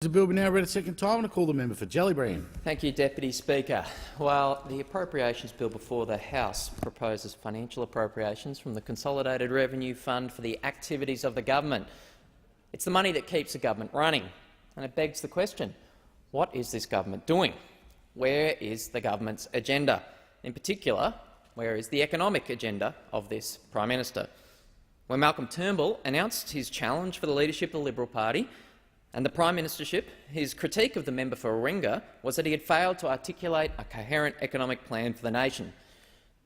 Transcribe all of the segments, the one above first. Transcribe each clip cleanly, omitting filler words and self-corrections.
The bill be now read a second time, and I call the member for Jellybrand. Thank you, Deputy Speaker. Well, the Appropriations Bill before the House proposes financial appropriations from the Consolidated Revenue Fund for the activities of the government. It's the money that keeps the government running, and it begs the question, what is this government doing? Where is the government's agenda? In particular, where is the economic agenda of this Prime Minister? When Malcoml Turnbull announced his challenge for the leadership of the Liberal Party and the Prime Ministership, his critique of the member for Warringah was that he had failed to articulate a coherent economic plan for the nation.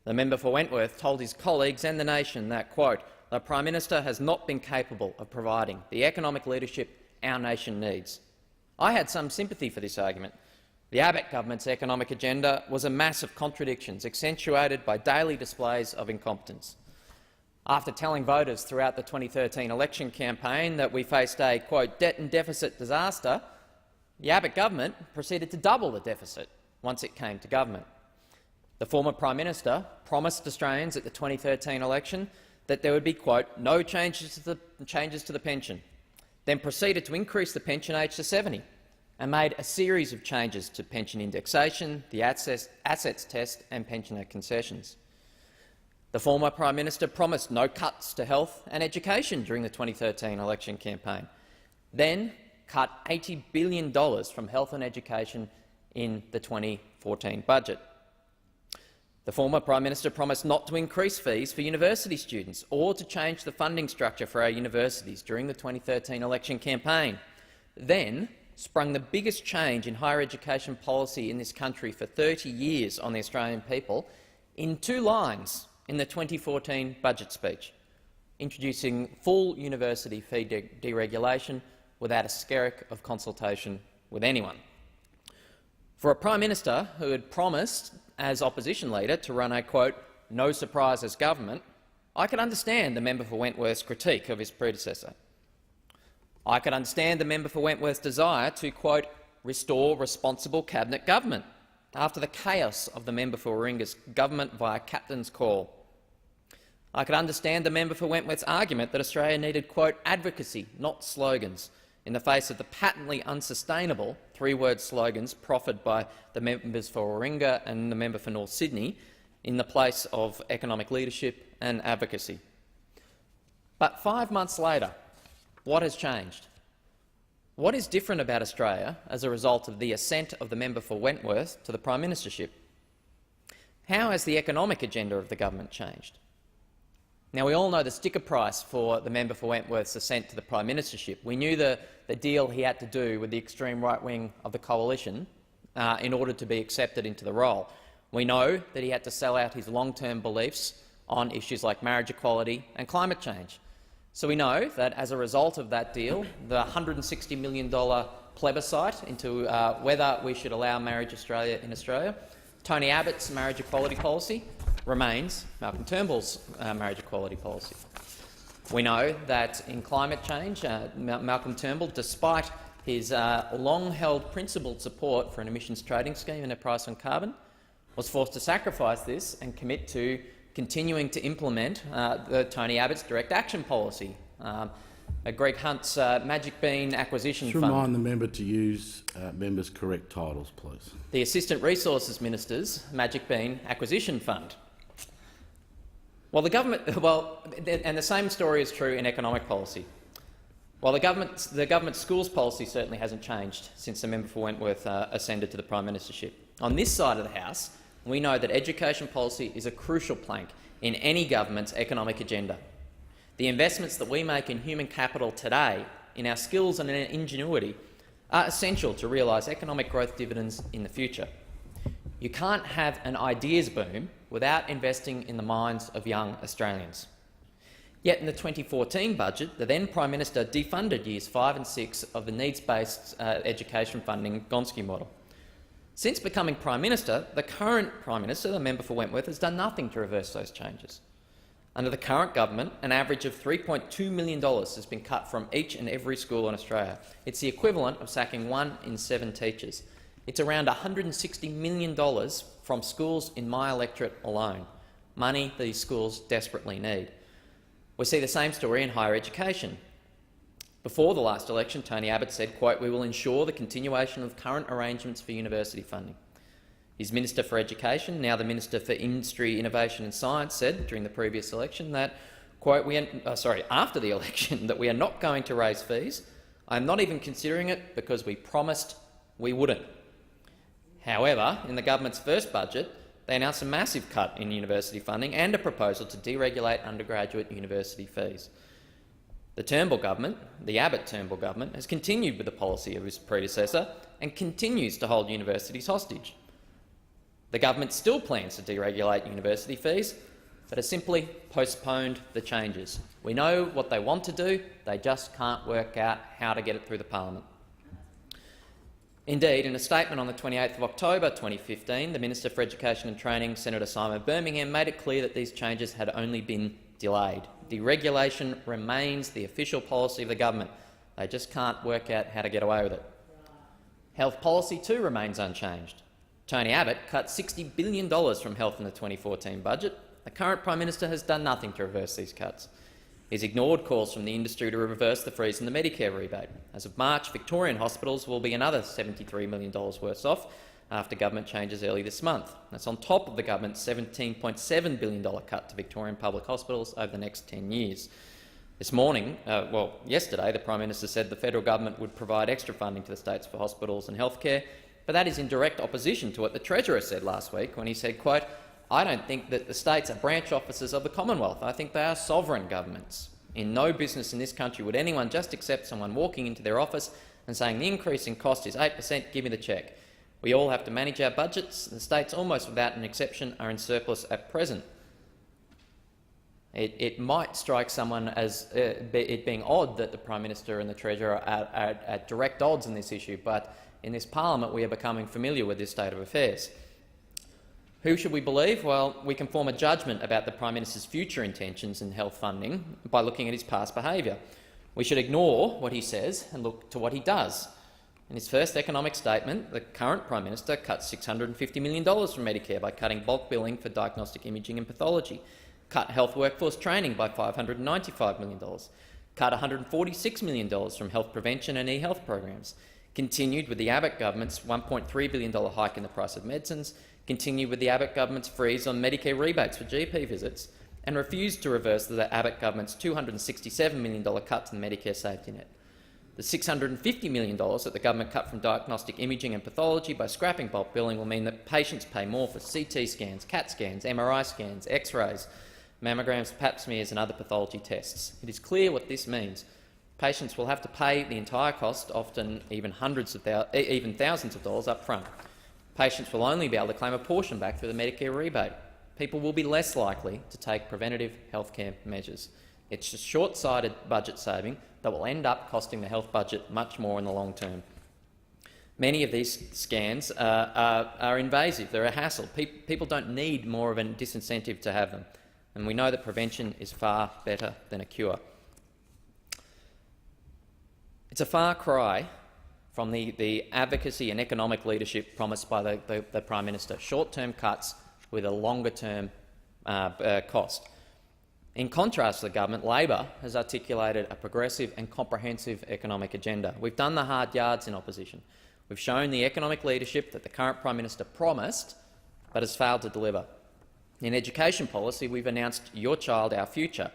The member for Wentworth told his colleagues and the nation that, quote, "The Prime Minister has not been capable of providing the economic leadership our nation needs." I had some sympathy for this argument. The Abbott Government's economic agenda was a mass of contradictions, accentuated by daily displays of incompetence. After telling voters throughout the 2013 election campaign that we faced a, quote, "debt and deficit disaster," the Abbott government proceeded to double the deficit once it came to government. The former Prime Minister promised Australians at the 2013 election that there would be, quote, "no changes to the pension," then proceeded to increase the pension age to 70 and made a series of changes to pension indexation, the assets test and pensioner concessions. The former Prime Minister promised no cuts to health and education during the 2013 election campaign, then cut $80 billion from health and education in the 2014 budget. The former Prime Minister promised not to increase fees for university students or to change the funding structure for our universities during the 2013 election campaign, then sprung the biggest change in higher education policy in this country for 30 years on the Australian people in 2 lines in the 2014 budget speech, introducing full university fee deregulation without a skerrick of consultation with anyone. For a Prime Minister who had promised, as opposition leader, to run a, quote, "no surprises government," I could understand the member for Wentworth's critique of his predecessor. I could understand the member for Wentworth's desire to, quote, "restore responsible cabinet government" after the chaos of the member for Warringah's government via captain's call. I could understand the member for Wentworth's argument that Australia needed, quote, "advocacy, not slogans," in the face of the patently unsustainable 3-word slogans proffered by the members for Warringah and the member for North Sydney in the place of economic leadership and advocacy. But 5 months later, what has changed? What is different about Australia as a result of the ascent of the member for Wentworth to the Prime Ministership? How has the economic agenda of the government changed? Now, we all know the sticker price for the member for Wentworth's ascent to the Prime Ministership. We knew the deal he had to do with the extreme right wing of the coalition in order to be accepted into the role. We know that he had to sell out his long-term beliefs on issues like marriage equality and climate change. So we know that as a result of that deal, the $160 million plebiscite into whether we should allow marriage in Australia, Tony Abbott's marriage equality policy remains Malcoml Turnbull's marriage equality policy. We know that in climate change, Malcoml Turnbull, despite his long-held principled support for an emissions trading scheme and a price on carbon, was forced to sacrifice this and commit to continuing to implement Tony Abbott's direct action policy, Greg Hunt's Magic Bean Acquisition Fund. Remind the member to use members' correct titles, please. The Assistant Resources Minister's Magic Bean Acquisition Fund. Well, and the same story is true in economic policy. While the government's schools policy certainly hasn't changed since the member for Wentworth ascended to the Prime Ministership. On this side of the House, we know that education policy is a crucial plank in any government's economic agenda. The investments that we make in human capital today, in our skills and in our ingenuity, are essential to realise economic growth dividends in the future. You can't have an ideas boom without investing in the minds of young Australians. Yet in the 2014 budget, the then Prime Minister defunded Years 5 and 6 of the needs-based education funding Gonski model. Since becoming Prime Minister, the current Prime Minister, the member for Wentworth, has done nothing to reverse those changes. Under the current government, an average of $3.2 million has been cut from each and every school in Australia. It's the equivalent of sacking 1 in 7 teachers. It's around $160 million from schools in my electorate alone, money these schools desperately need. We see the same story in higher education. Before the last election, Tony Abbott said, quote, "We will ensure the continuation of current arrangements for university funding." His Minister for Education, now the Minister for Industry, Innovation and Science, said during the previous election that, quote, after the election, that we are not going to raise fees. "I'm not even considering it because we promised we wouldn't." However, in the government's first budget, they announced a massive cut in university funding and a proposal to deregulate undergraduate university fees. The Turnbull government, the Abbott Turnbull government, has continued with the policy of his predecessor and continues to hold universities hostage. The government still plans to deregulate university fees, but has simply postponed the changes. We know what they want to do, they just can't work out how to get it through the parliament. Indeed, in a statement on the 28th of October 2015, the Minister for Education and Training, Senator Simon Birmingham, made it clear that these changes had only been delayed. Deregulation remains the official policy of the government. They just can't work out how to get away with it. Health policy too remains unchanged. Tony Abbott cut $60 billion from health in the 2014 budget. The current Prime Minister has done nothing to reverse these cuts. He's ignored calls from the industry to reverse the freeze in the Medicare rebate. As of March, Victorian hospitals will be another $73 million worse off after government changes early this month. That's on top of the government's $17.7 billion cut to Victorian public hospitals over the next 10 years. Yesterday, the Prime Minister said the federal government would provide extra funding to the states for hospitals and healthcare, but that is in direct opposition to what the Treasurer said last week when he said, quote, "I don't think that the states are branch offices of the Commonwealth. I think they are sovereign governments. In no business in this country would anyone just accept someone walking into their office and saying the increase in cost is 8%, give me the cheque. We all have to manage our budgets. The states, almost without an exception, are in surplus at present." It might strike someone as it being odd that the Prime Minister and the Treasurer are at direct odds in this issue, but in this parliament we are becoming familiar with this state of affairs. Who should we believe? Well, we can form a judgment about the Prime Minister's future intentions in health funding by looking at his past behaviour. We should ignore what he says and look to what he does. In his first economic statement, the current Prime Minister cut $650 million from Medicare by cutting bulk billing for diagnostic imaging and pathology, cut health workforce training by $595 million, cut $146 million from health prevention and e-health programs, continued with the Abbott Government's $1.3 billion hike in the price of medicines, continued with the Abbott Government's freeze on Medicare rebates for GP visits, and refused to reverse the Abbott Government's $267 million cut to the Medicare safety net. The $650 million that the government cut from diagnostic imaging and pathology by scrapping bulk billing will mean that patients pay more for CT scans, CAT scans, MRI scans, X-rays, mammograms, pap smears and other pathology tests. It is clear what this means. Patients will have to pay the entire cost, often even thousands of dollars up front. Patients will only be able to claim a portion back through the Medicare rebate. People will be less likely to take preventative healthcare measures. It's a short-sighted budget saving that will end up costing the health budget much more in the long term. Many of these scans are invasive, they're a hassle. People don't need more of a disincentive to have them, and we know that prevention is far better than a cure. It's a far cry from the advocacy and economic leadership promised by the Prime Minister, short-term cuts with a longer-term cost. In contrast to the government, Labor has articulated a progressive and comprehensive economic agenda. We've done the hard yards in opposition. We've shown the economic leadership that the current Prime Minister promised but has failed to deliver. In education policy, we've announced Your Child, Our Future,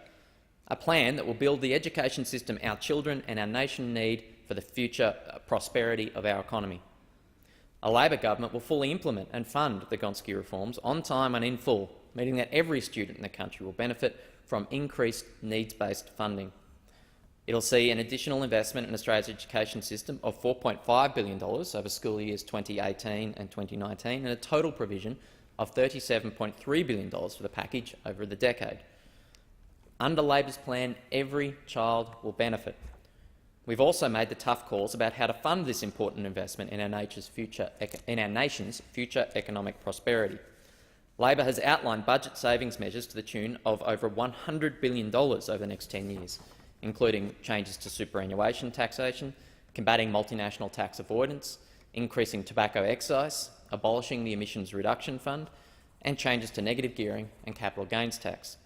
a plan that will build the education system our children and our nation need for the future prosperity of our economy. A Labor government will fully implement and fund the Gonski reforms on time and in full, meaning that every student in the country will benefit from increased needs-based funding. It'll see an additional investment in Australia's education system of $4.5 billion over school years 2018 and 2019 and a total provision of $37.3 billion for the package over the decade. Under Labor's plan, every child will benefit. We've also made the tough calls about how to fund this important investment in our nation's future economic prosperity. Labor has outlined budget savings measures to the tune of over $100 billion over the next 10 years, including changes to superannuation taxation, combating multinational tax avoidance, increasing tobacco excise, abolishing the emissions reduction fund, and changes to negative gearing and capital gains tax.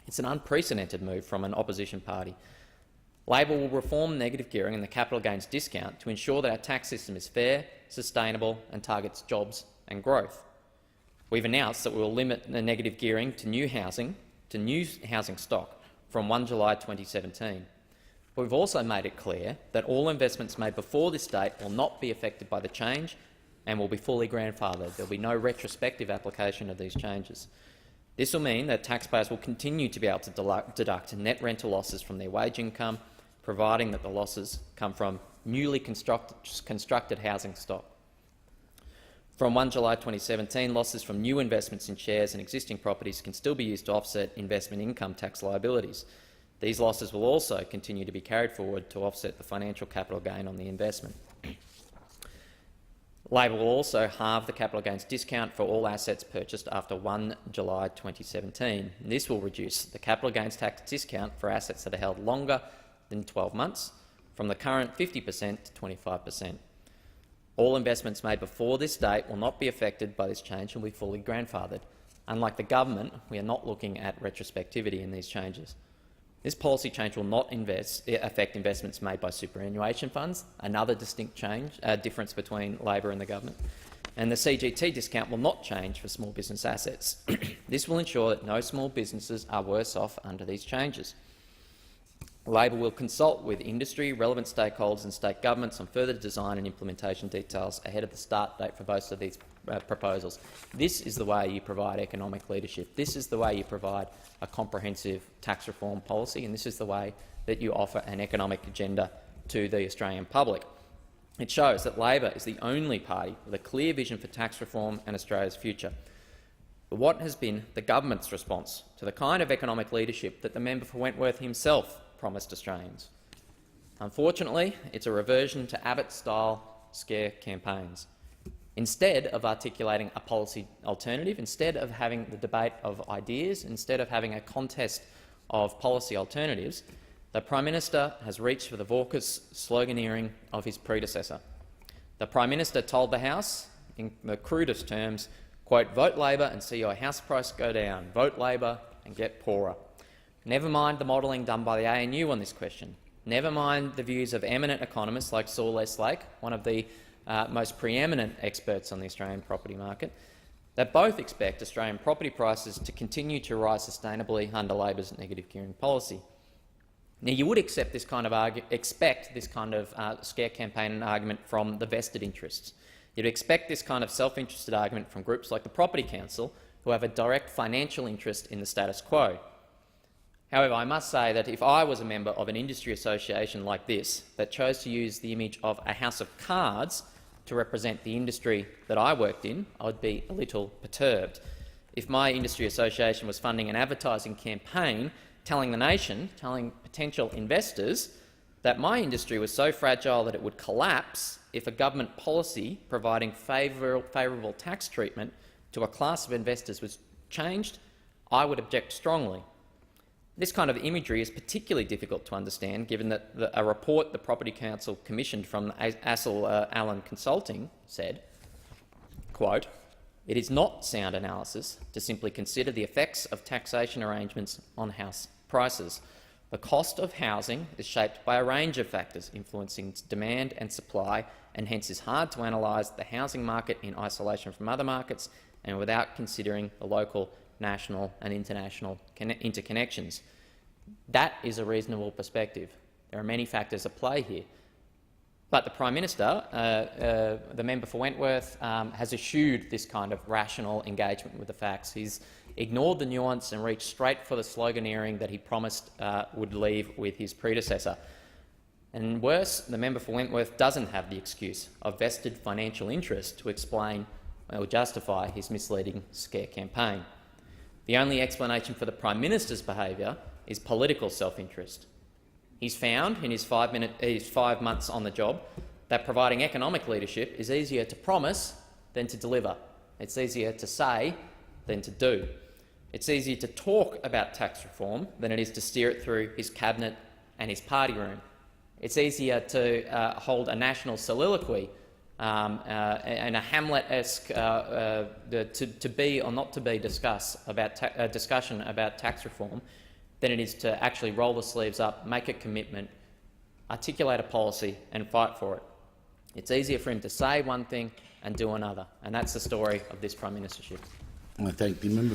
It's an unprecedented move from an opposition party. Labor will reform negative gearing and the capital gains discount to ensure that our tax system is fair, sustainable and targets jobs and growth. We've announced that we will limit the negative gearing to new housing stock from 1 July 2017. But we've also made it clear that all investments made before this date will not be affected by the change and will be fully grandfathered. There will be no retrospective application of these changes. This will mean that taxpayers will continue to be able to deduct net rental losses from their wage income, providing that the losses come from newly constructed housing stock. From 1 July 2017, losses from new investments in shares and existing properties can still be used to offset investment income tax liabilities. These losses will also continue to be carried forward to offset the financial capital gain on the investment. Labor will also halve the capital gains discount for all assets purchased after 1 July 2017. This will reduce the capital gains tax discount for assets that are held longer than 12 months from the current 50% to 25%. All investments made before this date will not be affected by this change and will be fully grandfathered. Unlike the government, we are not looking at retrospectivity in these changes. This policy change will not affect investments made by superannuation funds, another distinct difference between Labor and the government. And the CGT discount will not change for small business assets. This will ensure that no small businesses are worse off under these changes. Labor will consult with industry, relevant stakeholders and state governments on further design and implementation details ahead of the start date for both of these proposals. This is the way you provide economic leadership. This is the way you provide a comprehensive tax reform policy, and this is the way that you offer an economic agenda to the Australian public. It shows that Labor is the only party with a clear vision for tax reform and Australia's future. But what has been the government's response to the kind of economic leadership that the member for Wentworth himself promised Australians? Unfortunately, it's a reversion to Abbott-style scare campaigns. Instead of articulating a policy alternative, instead of having the debate of ideas, instead of having a contest of policy alternatives, the Prime Minister has reached for the vacuous sloganeering of his predecessor. The Prime Minister told the House, in the crudest terms, quote, "Vote Labor and see your house price go down. Vote Labor and get poorer." Never mind the modelling done by the ANU on this question. Never mind the views of eminent economists like Saul Eslake, one of the most preeminent experts on the Australian property market, that both expect Australian property prices to continue to rise sustainably under Labor's negative gearing policy. Now, you would expect this kind of scare campaign and argument from the vested interests. You'd expect this kind of self-interested argument from groups like the Property Council, who have a direct financial interest in the status quo. However, I must say that if I was a member of an industry association like this that chose to use the image of a house of cards to represent the industry that I worked in, I would be a little perturbed. If my industry association was funding an advertising campaign telling the nation, telling potential investors, that my industry was so fragile that it would collapse if a government policy providing favourable tax treatment to a class of investors was changed, I would object strongly. This kind of imagery is particularly difficult to understand, given that a report the Property Council commissioned from Allen Consulting said, quote, "It is not sound analysis to simply consider the effects of taxation arrangements on house prices. The cost of housing is shaped by a range of factors influencing demand and supply, and hence is hard to analyse the housing market in isolation from other markets and without considering the local, national and international interconnections." That is a reasonable perspective. There are many factors at play here. But the Prime Minister, the member for Wentworth, has eschewed this kind of rational engagement with the facts. He's ignored the nuance and reached straight for the sloganeering that he promised would leave with his predecessor. And worse, the member for Wentworth doesn't have the excuse of vested financial interest to explain or justify his misleading scare campaign. The only explanation for the Prime Minister's behaviour is political self-interest. He's found, in his 5 months on the job, that providing economic leadership is easier to promise than to deliver. It's easier to say than to do. It's easier to talk about tax reform than it is to steer it through his cabinet and his party room. It's easier to hold a national soliloquy and a Hamlet-esque to be or not to be discussion about tax reform than it is to actually roll the sleeves up, make a commitment, articulate a policy and fight for it. It's easier for him to say one thing and do another, and that's the story of this Prime Ministership. I thank the member.